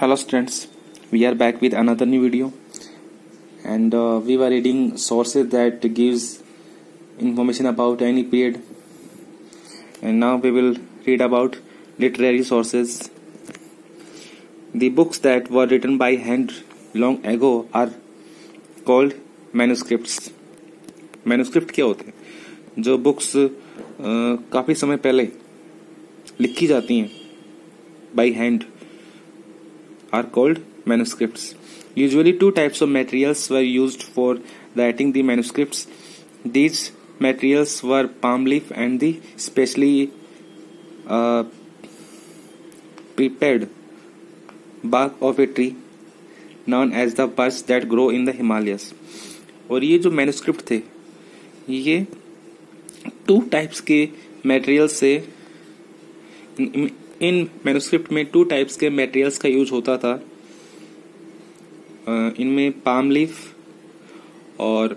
Hello students, we are back with another new video and we were reading sources that gives information about any period, and now we will read about literary sources. The books that were written by hand long ago are called manuscripts. Manuscript क्या होते हैं? जो books काफी समय पहले लिखी जाती हैं by hand are called manuscripts. Usually two types of materials were used for writing the manuscripts. These materials were palm leaf and the specially prepared bark of a tree known as the birch that grow in the Himalayas. और ये जो manuscript थे ये two types के material से इन manuscript में two types के materials का यूज होता था. इनमें पाम लीफ और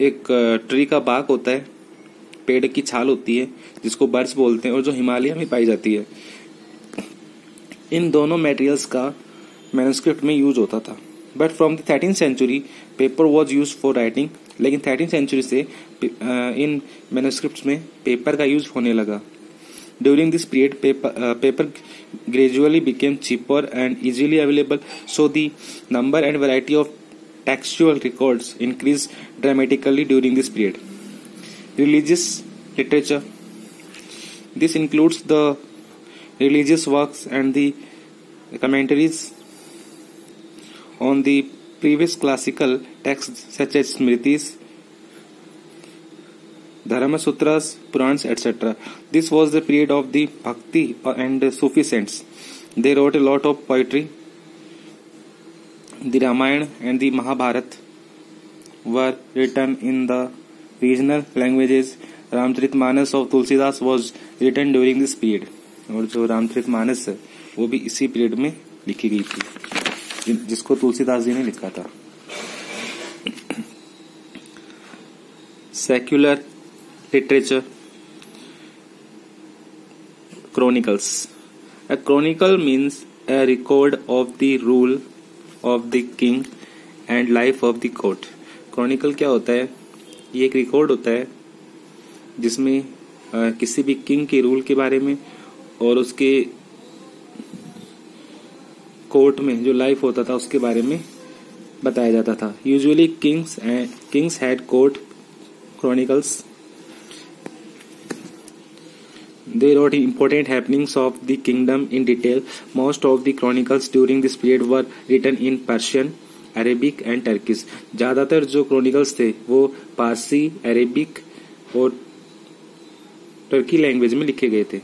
एक ट्री का बाग होता है, पेड़ की छाल होती है जिसको बर्च बोलते हैं और जो हिमालय में पाई जाती है. इन दोनों मटेरियल्स का मैन्युस्क्रिप्ट में यूज होता था. But from the 13th century paper was use for writing. लेकिन 13th सेंचुरी से इन मैन्युस्क्रिप्ट्स में पेपर का यूज होने लगा. During this period paper gradually became cheaper and easily available, so the number and variety of textual records increase dramatically during this period. Religious literature, this includes the religious works and the commentaries on the previous classical texts such as Smritis, Dharma Sutras, Purans, etc. This was the period of the Bhakti and Sufi saints. They wrote a lot of poetry. The Ramayana and the Mahabharata were written in the regional languages. Ramcharitmanas of Tulsidas was written during this period. और जो रामचरितमानस है वो भी इसी period में लिखी गई थी जिसको तुलसीदास जी ने लिखा था. Secular literature, chronicles. A chronicle means a record of the rule of the king and life of the court. Chronicle क्या होता है? ये एक रिकॉर्ड होता है जिसमें किसी भी किंग के रूल के बारे में और उसके कोर्ट में जो लाइफ होता था उसके बारे में बताया जाता था. Usually kings had court chronicles. They wrote important happenings of the kingdom in detail. Most of the chronicles during this period were written in Persian, Arabic and Turkish. ज्यादातर जो क्रॉनिकल्स थे वो पारसी, अरेबिक और टर्की लैंग्वेज में लिखे गए थे.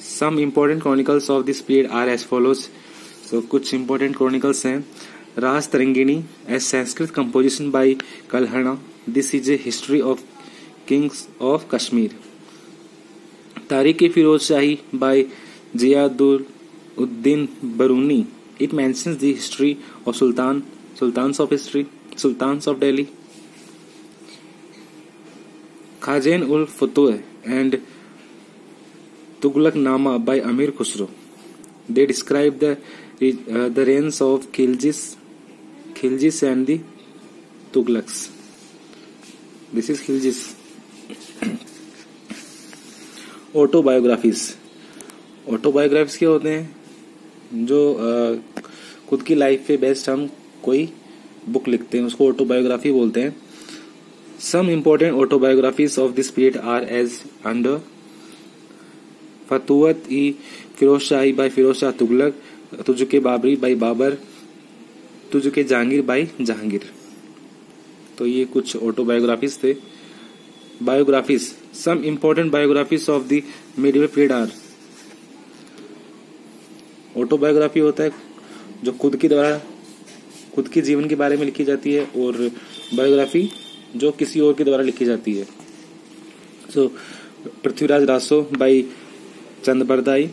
Some important chronicles of this period are as follows. So कुछ important chronicles हैं. राज Tarangini, a Sanskrit composition by Kalhana. This is a history of kings of Kashmir. तारीख-ए-फिरोज shahi by Ziauddin Baruni. It mentions the history of sultans of Delhi. Khazen-ul-Futuh and Tughlaqnama by Amir Khusro. They describe the reigns of Khiljis and the Tughlaqs. This is Khiljis. Autobiographies. Autobiographies क्या होते हैं? जो खुद की life पे based हम कोई book लिखते हैं उसको ऑटोबायोग्राफी बोलते हैं. Some important autobiographies of this period are as under. Futuhat i Firoz Shahi by Firoz Shah Tughlaq. Tuzuke Baburi by Babur. Tuzuke Jahangir by Jahangir. तो ये कुछ ऑटोबायोग्राफीज थे. Biographies, some important biographies of the medieval period are. Autobiography होता है जो खुद के जीवन के बारे में लिखी जाती है, और बायोग्राफी जो किसी और के द्वारा लिखी जाती है. So Prithviraj Raso by Chandbardai.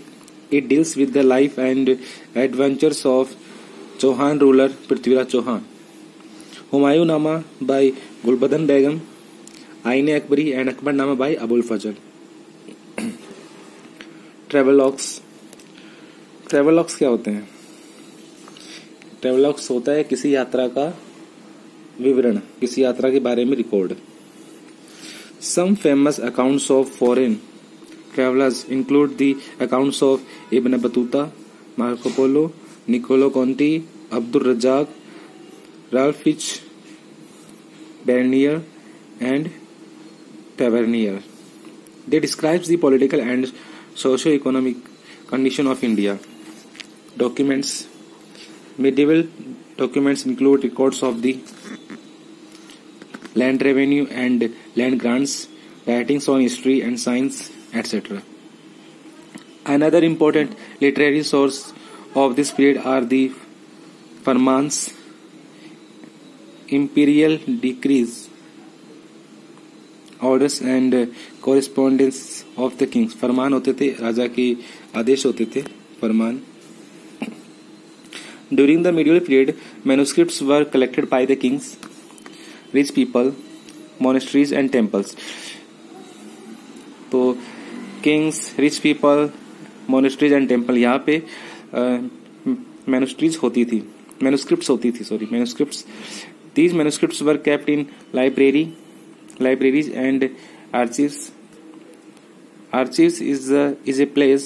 It deals with the life and adventures of Chauhan ruler Prithviraj Chauhan. Humayun-Nama by Gulbadan Begum. Aine-Akbari and Akbarnama by Abul Fazl. Travelogues. ट्रेवलॉग्स क्या होते हैं? ट्रेवलॉग्स होता है किसी यात्रा का विवरण, किसी यात्रा के बारे में record. Some famous accounts of foreign travellers include the accounts of Ibn Battuta, Marco Polo, Niccolo Conti, Abdul Razzaq, Ralph Fitch Bernier and Tavernier. They describes the political and socio-economic condition of India. Documents. Medieval documents include records of the land revenue and land grants, writings on history and science, etc. Another important literary source of this period are the Farmans, imperial decrees, orders and correspondence of the kings. फरमान होते थे, राजा के आदेश होते थे, फरमान। During the medieval period manuscripts were collected by the kings, rich people, monasteries and temples. तो kings, rich people, monasteries and temple, यहाँ पे मैन्युस्क्रिप्ट्स होती थी। Manuscripts these manuscripts were kept in libraries and archives. Archives is a place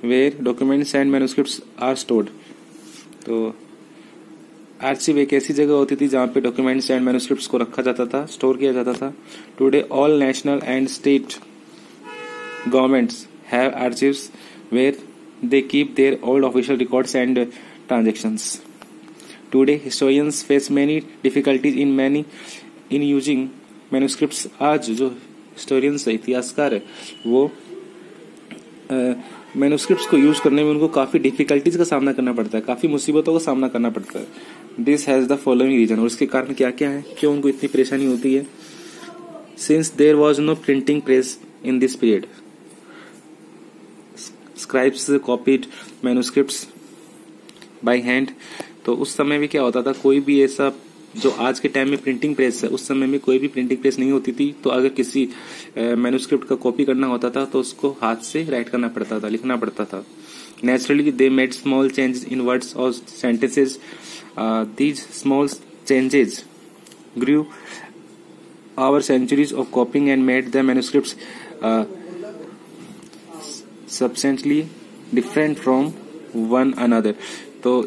where documents and manuscripts are stored. तो archive एक ऐसी जगह होती थी जहाँ पे डॉक्यूमेंट्स एंड मैन्युस्क्रिप्ट्स को रखा जाता था, स्टोर किया जाता था। Today all national and state governments have archives where they keep their old official records and transactions. Today historians face many difficulties in using manuscripts. आज जो historians है, इतिहासकार है, वो manuscripts को यूज करने में उनको काफी डिफिकल्टीज का सामना करना पड़ता है, काफी मुसीबतों का सामना करना पड़ता है। This has the following reason, और इसके कारण क्या क्या है, क्यों उनको इतनी परेशानी होती है। Since there was no printing press in this period, scribes copied manuscripts by hand. तो उस समय भी क्या होता था, कोई भी ऐसा, जो आज के टाइम में प्रिंटिंग प्रेस है, उस समय में कोई भी प्रिंटिंग प्रेस नहीं होती थी। तो अगर किसी मैन्युस्क्रिप्ट का कॉपी करना होता था तो उसको हाथ से राइट करना पड़ता था, लिखना पड़ता था। Naturally they made small changes in words और sentences. These small changes grew over centuries of copying and made the manuscripts substantially different from one another. तो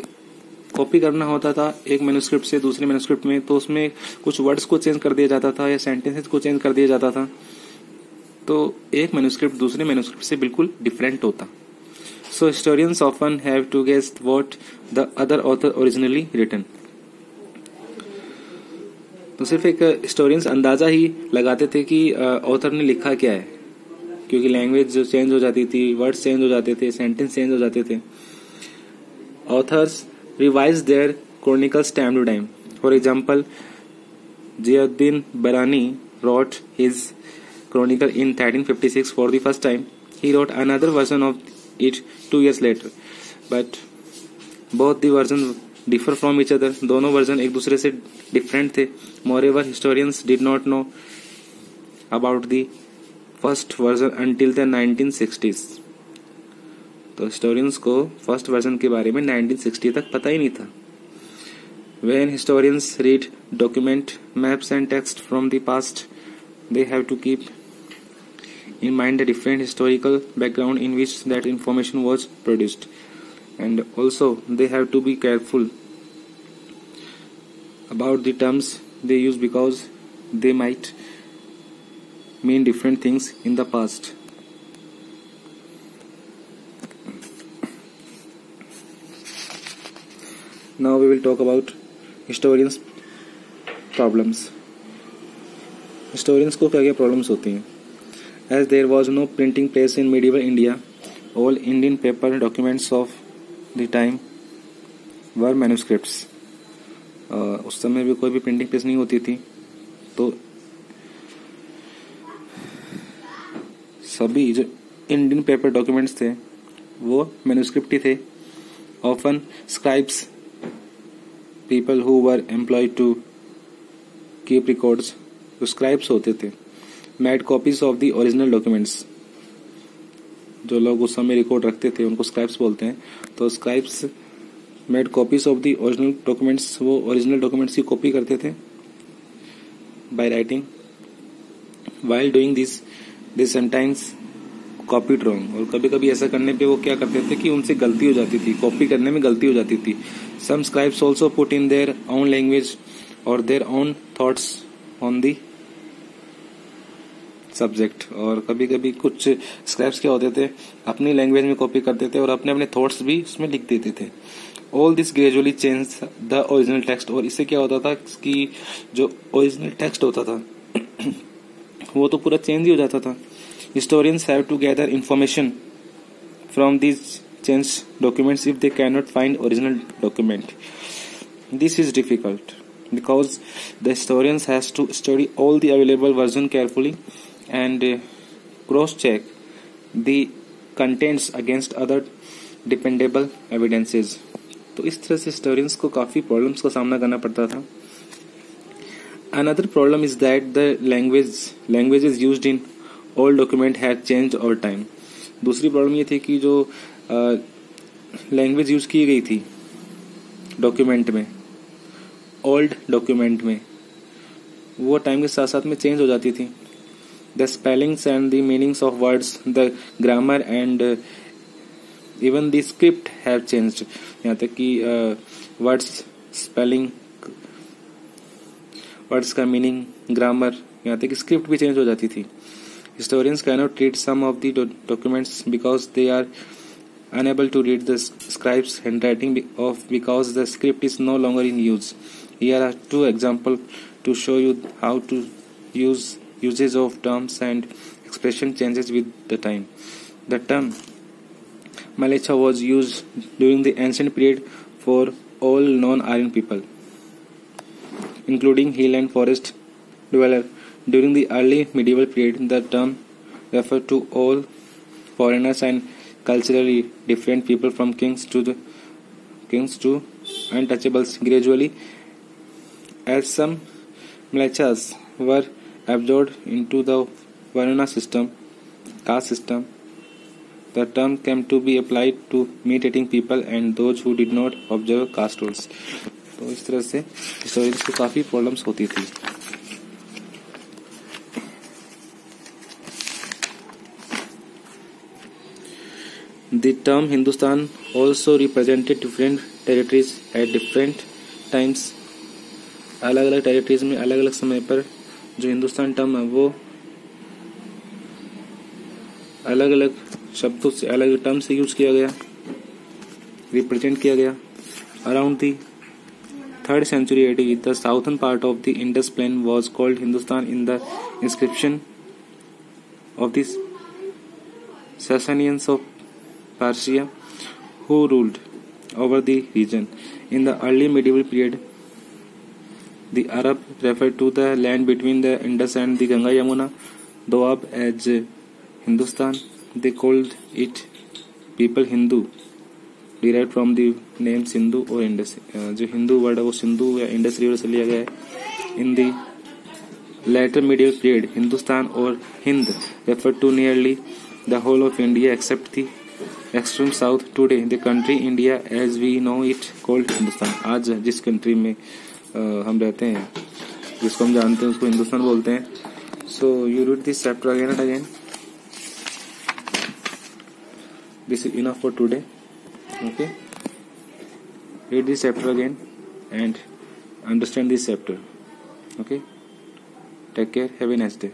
कॉपी करना होता था एक मैन्युस्क्रिप्ट से दूसरे मैन्युस्क्रिप्ट में, तो उसमें कुछ वर्ड्स को चेंज कर दिया जाता था या सेंटेंसेस को चेंज कर दिया जाता था। तो एक मैन्युस्क्रिप्ट दूसरे मैन्युस्क्रिप्ट से बिल्कुल डिफरेंट होता। So historians often have to guess what the other author originally written. तो सिर्फ एक हिस्टोरियंस अंदाजा ही लगाते थे कि ऑथर ने लिखा क्या है, क्योंकि लैंग्वेज जो चेंज हो जाती थी, वर्ड्स चेंज हो जाते थे, सेंटेंस चेंज हो जाते थे। Authors revise their chronicles time to time. For example, Ziauddin Barani wrote his chronicle in 1356 for the first time. He wrote another version of it 2 years later, but both the versions differ from each other. दोनों version एक दूसरे से different थे। Moreover, historians did not know about the first version until the 1960s. तो historians को first version के बारे में 1960 तक पता ही नहीं था। When historians read document, maps and text from the past, they have to keep in mind the different historical background in which that information was produced, and also they have to be careful about the terms they use because they might mean different things in the past. Now we will talk about historians problems. Historians को क्या क्या problems होती हैं? As there was no printing press in medieval India, all Indian paper documents of the time were manuscripts. उस समय भी कोई भी प्रिंटिंग प्रेस नहीं होती थी, तो सभी जो इंडियन पेपर डॉक्यूमेंट्स थे वो मैन्युस्क्रिप्ट ही थे। Often scribes, people who were employed to keep records, जो स्क्राइब्स होते थे, made copies of the original documents. जो लोग उस समय रिकॉर्ड रखते थे उनको स्क्राइब्स बोलते हैं। तो scribes made copies of the original documents, वो ओरिजिनल डॉक्यूमेंट्स की कॉपी करते थे by writing. While doing this they sometimes copied wrong, और कभी कभी ऐसा करने पे वो क्या करते थे कि उनसे गलती हो जाती थी, कॉपी करने में गलती हो जाती थी। Some scribes also put in their own language और their own thoughts on the subject, और कभी कभी कुछ स्क्राइब्स क्या होते थे अपनी लैंग्वेज में कॉपी करते थे और अपने अपने थॉट्स भी उसमें लिख देते थे। All this gradually change the original text, और इससे क्या होता था कि जो ओरिजिनल टेक्स्ट होता था वो तो पूरा चेंज ही हो जाता था। Historians have to gather information from these changed documents if they cannot find original document. This is difficult because the historians has to study all the available version carefully and cross-check the contents against other dependable evidences. तो इस तरह से historians को काफी problems का सामना करना पड़ता था। Another problem is that the languages used in old document has change over time. दूसरी प्रॉब्लम ये थी कि जो लैंग्वेज यूज की गई थी डॉक्यूमेंट में, ओल्ड डॉक्यूमेंट में, वो टाइम के साथ साथ में चेंज हो जाती थी। The spellings and the meanings of words, the grammar and even the script have changed. यहाँ तक कि वर्ड्स स्पेलिंग, वर्ड्स का मीनिंग, ग्रामर, यहाँ तक कि स्क्रिप्ट भी चेंज हो जाती थी। Historians cannot read some of the documents because they are unable to read the scribes' handwriting because the script is no longer in use. Here are two examples to show you how to uses of terms and expression changes with the time. The term Malecha was used during the ancient period for all non-Aryan people, including hill and forest dweller. During the early medieval period, the term referred to all foreigners and culturally different people from kings to untouchables. Gradually, as some Mlechas were absorbed into the Varuna caste system, the term came to be applied to meat-eating people and those who did not observe caste rules. तो इस तरह से historians को काफी problems होती थी। The term Hindustan also represented different territories at different times. अलग अलग टेरिटरीज में अलग अलग समय पर जो हिंदुस्तान टर्म है वो अलग अलग शब्दों से, अलग अलग टर्म से यूज किया गया, रिप्रेजेंट किया गया। Around the 3rd century AD, the southern part of the Indus plain was called Hindustan in the inscription of the Sasanians of Persia who ruled over the region. In the early medieval period, the Arab referred to the land between the Indus and the Ganga Yamuna Doab as Hindustan. They called it people Hindu, derived from the name Sindhu or Indus. जो Hindu word है वो सिंधु या Indus river से लिया गया है। In the later medieval period, Hindustan or Hind referred to nearly the whole of India except the extreme south. Today the country India as we know it called Hindustan. आज जिस country में हम रहते हैं, जिसको हम जानते हैं, उसको हिंदुस्तान बोलते हैं। So you read this chapter again and again. This is enough for today. Okay, read this chapter again and understand this chapter. Okay, take care, have a nice day.